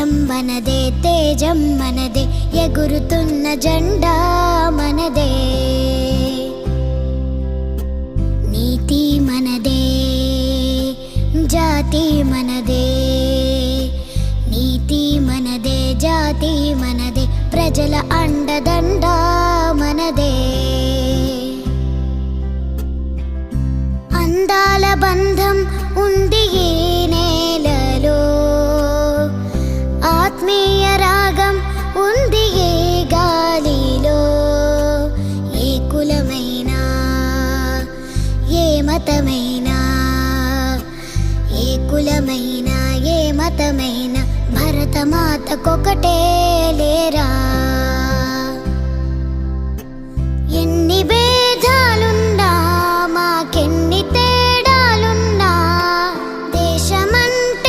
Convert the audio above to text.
దేశం మనదే, తేజం మనదే, ఎగురుతున్న జెండా మనదే. నీతి మనదే, జాతి మనదే. నీతి మనదే, జాతి మనదే, ప్రజల అండదండ మనదే. అందాల బంధం ఉంది ఈ నేలలో, ఆత్మీయ రాగం ఉంది ఏ గాలిలో. ఏ కులమైనా, ఏ మతమైనా, ఏ కులమైనా, ఏ మతమైనా, భరతమాతకొకటే లేరా. ఎన్ని